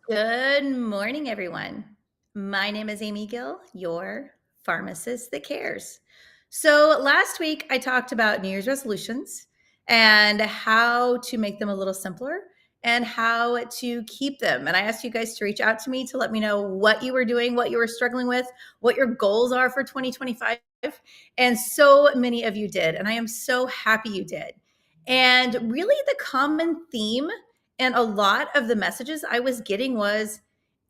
Good morning, everyone. My name is Amy Gill, your pharmacist that cares. So, last week I talked about New Year's resolutions and how to make them a little simpler and how to keep them. And I asked you guys to reach out to me to let me know what you were doing, what you were struggling with, what your goals are for 2025. And so many of you did. And I am so happy you did. And really, the common theme and a lot of the messages I was getting was,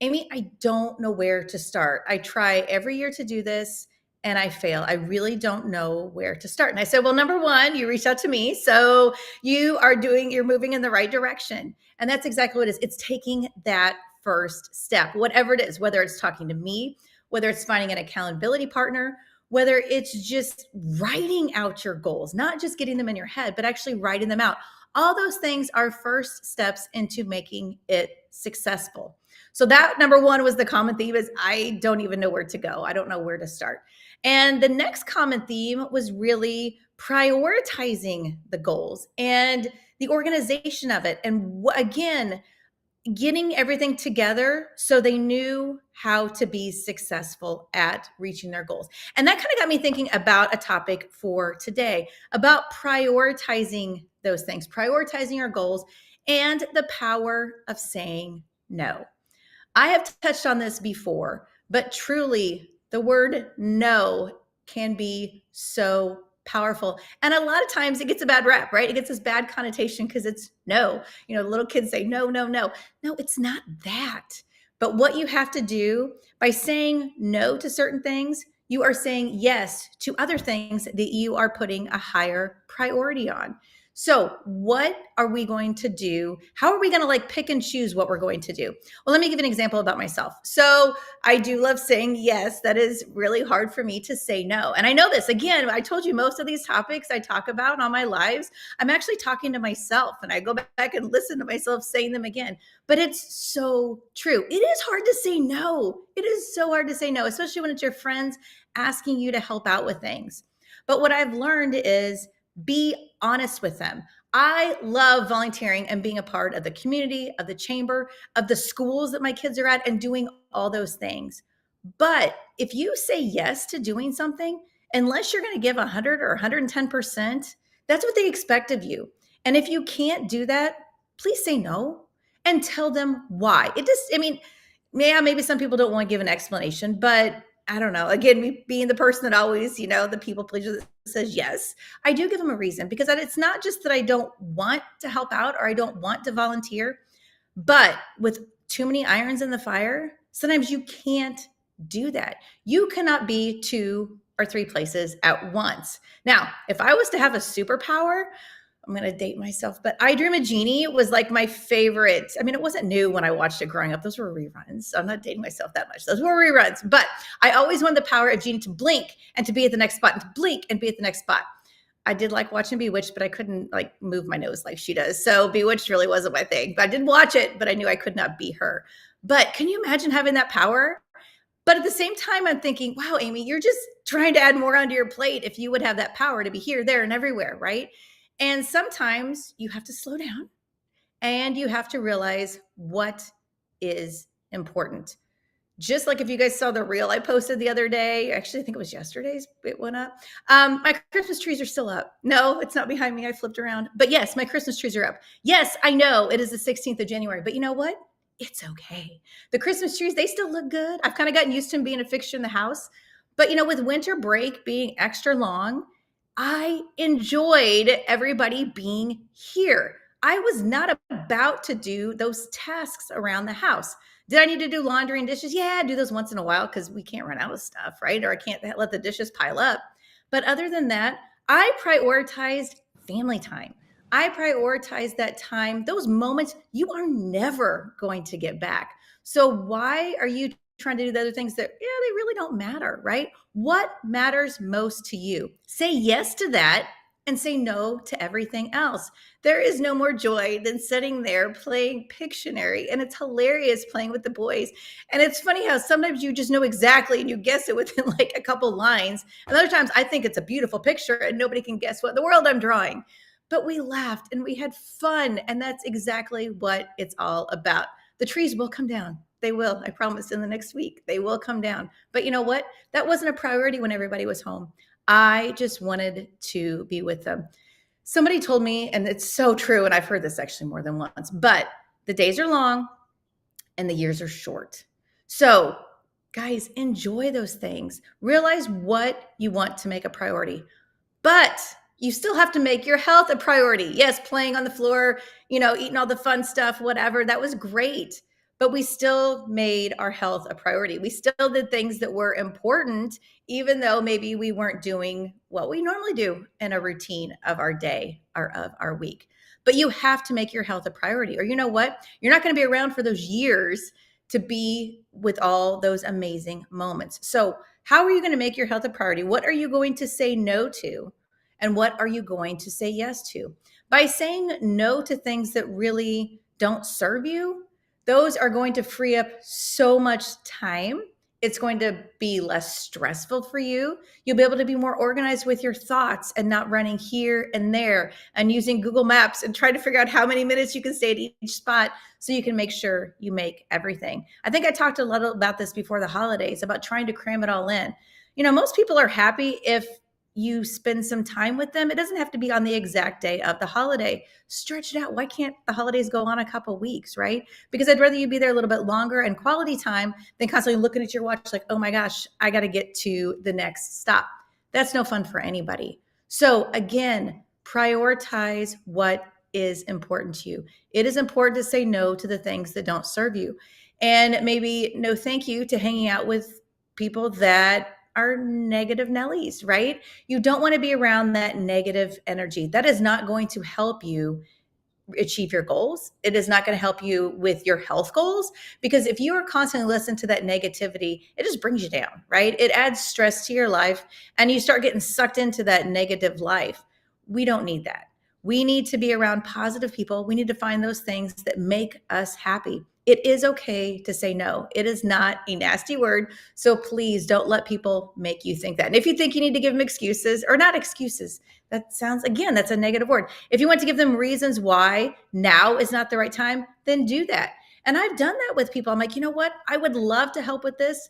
Amy, I don't know where to start. I try every year to do this and I fail. I really don't know where to start. And I said, well, number one, you reached out to me. So you're moving in the right direction. And that's exactly what it is. It's taking that first step, whatever it is, whether it's talking to me, whether it's finding an accountability partner, whether it's just writing out your goals, not just getting them in your head, but actually writing them out. All those things are first steps into making it successful. So that number one was the common theme is I don't even know where to go. I don't know where to start. And the next common theme was really prioritizing the goals and the organization of it. And again, getting everything together so they knew how to be successful at reaching their goals. And that kind of got me thinking about a topic for today about prioritizing those things, prioritizing our goals, and the power of saying no. I have touched on this before, but truly, the word no can be so powerful. And a lot of times it gets a bad rap, right? It gets this bad connotation because it's no. Little kids say no, no, no. No, it's not that. But what you have to do by saying no to certain things, you are saying yes to other things that you are putting a higher priority on. So, what are we going to do? How are we going to pick and choose what we're going to do? Well, let me give an example about myself. So, I do love saying yes. That is really hard for me to say no. And I know this. Again, I told you most of these topics I talk about on my lives, I'm actually talking to myself and I go back and listen to myself saying them again. But it's so true. It is hard to say no. It is so hard to say no, especially when it's your friends asking you to help out with things. But what I've learned is be honest with them. I love volunteering and being a part of the community, of the chamber, of the schools that my kids are at, and doing all those things. But if you say yes to doing something, unless you're going to give 100 or 110%, that's what they expect of you. And if you can't do that, please say no and tell them why. Yeah, maybe some people don't want to give an explanation, but I don't know. Again, me being the person that always, the people pleaser that says yes, I do give them a reason because it's not just that I don't want to help out or I don't want to volunteer, but with too many irons in the fire, sometimes you can't do that. You cannot be two or three places at once. Now, if I was to have a superpower, I'm going to date myself, but I Dream a Genie was like my favorite. I mean, it wasn't new when I watched it growing up. Those were reruns. So I'm not dating myself that much. Those were reruns. But I always wanted the power of Genie to blink and to be at the next spot and to blink and be at the next spot. I did like watching Bewitched, but I couldn't move my nose like she does. So Bewitched really wasn't my thing. But I did watch it, but I knew I could not be her. But can you imagine having that power? But at the same time, I'm thinking, wow, Amy, you're just trying to add more onto your plate if you would have that power to be here, there, and everywhere, right? And sometimes you have to slow down and you have to realize what is important. Just like if you guys saw the reel I posted the other day, actually, I think it was yesterday's, it went up. My Christmas trees are still up. No, it's not behind me. I flipped around. But yes, my Christmas trees are up. Yes, I know it is the 16th of January, but you know what? It's okay. The Christmas trees, they still look good. I've kind of gotten used to them being a fixture in the house. But with winter break being extra long, I enjoyed everybody being here. I was not about to do those tasks around the house. Did I need to do laundry and dishes? Yeah, I do those once in a while because we can't run out of stuff, right? Or I can't let the dishes pile up. But other than that, I prioritized family time. I prioritized that time, those moments you are never going to get back. So why are you trying to do the other things that, yeah, they really don't matter, right? What matters most to you? Say yes to that and say no to everything else. There is no more joy than sitting there playing Pictionary. And it's hilarious playing with the boys. And it's funny how sometimes you just know exactly and you guess it within like a couple lines. And other times I think it's a beautiful picture and nobody can guess what in the world I'm drawing. But we laughed and we had fun. And that's exactly what it's all about. The trees will come down. They will. I promise in the next week, they will come down. But you know what? That wasn't a priority when everybody was home. I just wanted to be with them. Somebody told me, and it's so true, and I've heard this actually more than once, but the days are long and the years are short. So, guys, enjoy those things. Realize what you want to make a priority. But you still have to make your health a priority. Yes, playing on the floor, eating all the fun stuff, whatever, that was great. But we still made our health a priority. We still did things that were important, even though maybe we weren't doing what we normally do in a routine of our day or of our week. But you have to make your health a priority. Or you know what? You're not going to be around for those years to be with all those amazing moments. So, how are you going to make your health a priority? What are you going to say no to? And what are you going to say yes to? By saying no to things that really don't serve you, those are going to free up so much time. It's going to be less stressful for you. You'll be able to be more organized with your thoughts and not running here and there and using Google Maps and trying to figure out how many minutes you can stay at each spot so you can make sure you make everything. I think I talked a lot about this before the holidays, about trying to cram it all in. Most people are happy if you spend some time with them. It doesn't have to be on the exact day of the holiday. Stretch it out. Why can't the holidays go on a couple weeks, right? Because I'd rather you be there a little bit longer and quality time than constantly looking at your watch like, oh my gosh, I got to get to the next stop. That's no fun for anybody. So again, prioritize what is important to you. It is important to say no to the things that don't serve you. And maybe no thank you to hanging out with people that are negative Nellies, right? You don't want to be around that negative energy. That is not going to help you achieve your goals. It is not going to help you with your health goals, because if you are constantly listening to that negativity, it just brings you down, right? It adds stress to your life and you start getting sucked into that negative life. We don't need that. We need to be around positive people. We need to find those things that make us happy. It is okay to say no. It is not a nasty word. So please don't let people make you think that. And if you think you need to give them excuses, or not excuses, that sounds, again, that's a negative word. If you want to give them reasons why now is not the right time, then do that. And I've done that with people. I'm like, you know what? I would love to help with this,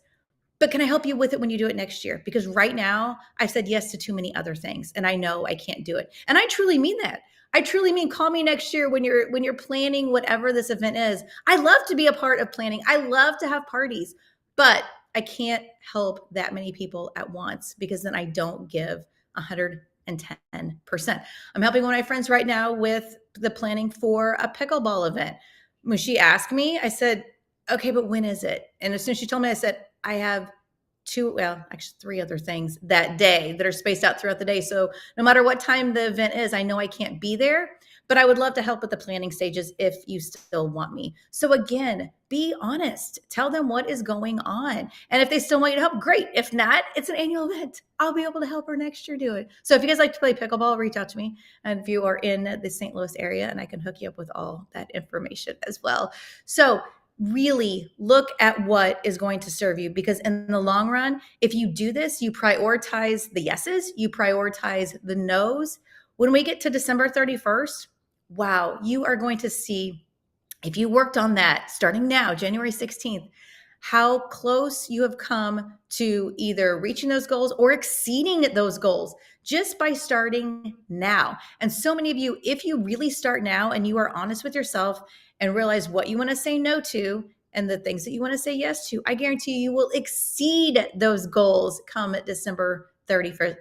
but can I help you with it when you do it next year? Because right now I've said yes to too many other things and I know I can't do it. And I truly mean that. I truly mean, call me next year when you're planning whatever this event is. I love to be a part of planning. I love to have parties, but I can't help that many people at once, because then I don't give 110%. I'm helping one of my friends right now with the planning for a pickleball event. When she asked me, I said, okay, but when is it? And as soon as she told me, I said, I have actually 3 other things that day that are spaced out throughout the day. So no matter what time the event is, I know I can't be there, but I would love to help with the planning stages if you still want me. So again, be honest. Tell them what is going on. And if they still want you to help, great. If not, it's an annual event. I'll be able to help her next year do it. So if you guys like to play pickleball, reach out to me. And if you are in the St. Louis area, and I can hook you up with all that information as well. So really look at what is going to serve you, because in the long run, if you do this, you prioritize the yeses, you prioritize the nos. When we get to December 31st, wow, you are going to see, if you worked on that starting now, January 16th, how close you have come to either reaching those goals or exceeding those goals just by starting now. And so many of you, if you really start now and you are honest with yourself and realize what you want to say no to and the things that you want to say yes to, I guarantee you will exceed those goals come December 31st,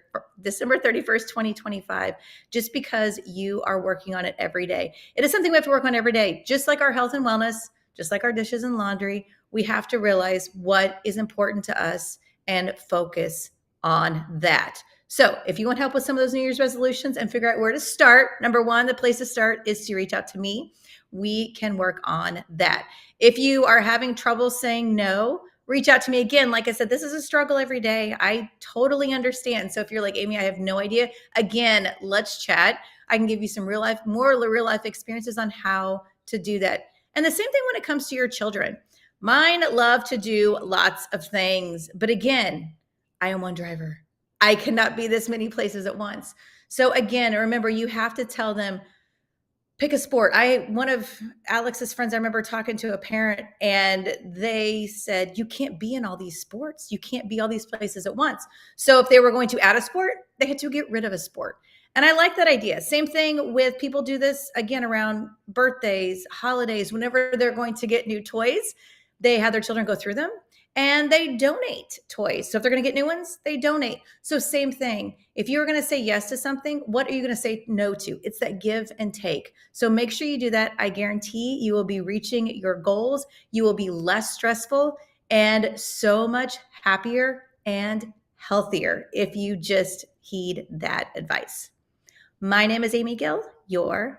2025, just because you are working on it every day. It is something we have to work on every day, just like our health and wellness, just like our dishes and laundry. We have to realize what is important to us and focus on that. So if you want help with some of those New Year's resolutions and figure out where to start, number one, the place to start is to reach out to me. We can work on that. If you are having trouble saying no, reach out to me. Again, like I said, this is a struggle every day. I totally understand. So if you're like, Amy, I have no idea, again, let's chat. I can give you some more real life experiences on how to do that. And the same thing when it comes to your children. Mine love to do lots of things, but again, I am one driver. I cannot be this many places at once. So again, remember, you have to tell them, Pick a sport. One of Alex's friends, I remember talking to a parent and they said, you can't be in all these sports. You can't be all these places at once. So if they were going to add a sport, they had to get rid of a sport. And I like that idea. Same thing with people do this again around birthdays, holidays, whenever they're going to get new toys, they have their children go through them and they donate toys. So if they're going to get new ones, they donate. So same thing. If you're going to say yes to something, what are you going to say no to? It's that give and take. So make sure you do that. I guarantee you will be reaching your goals. You will be less stressful and so much happier and healthier if you just heed that advice. My name is Amy Gill, your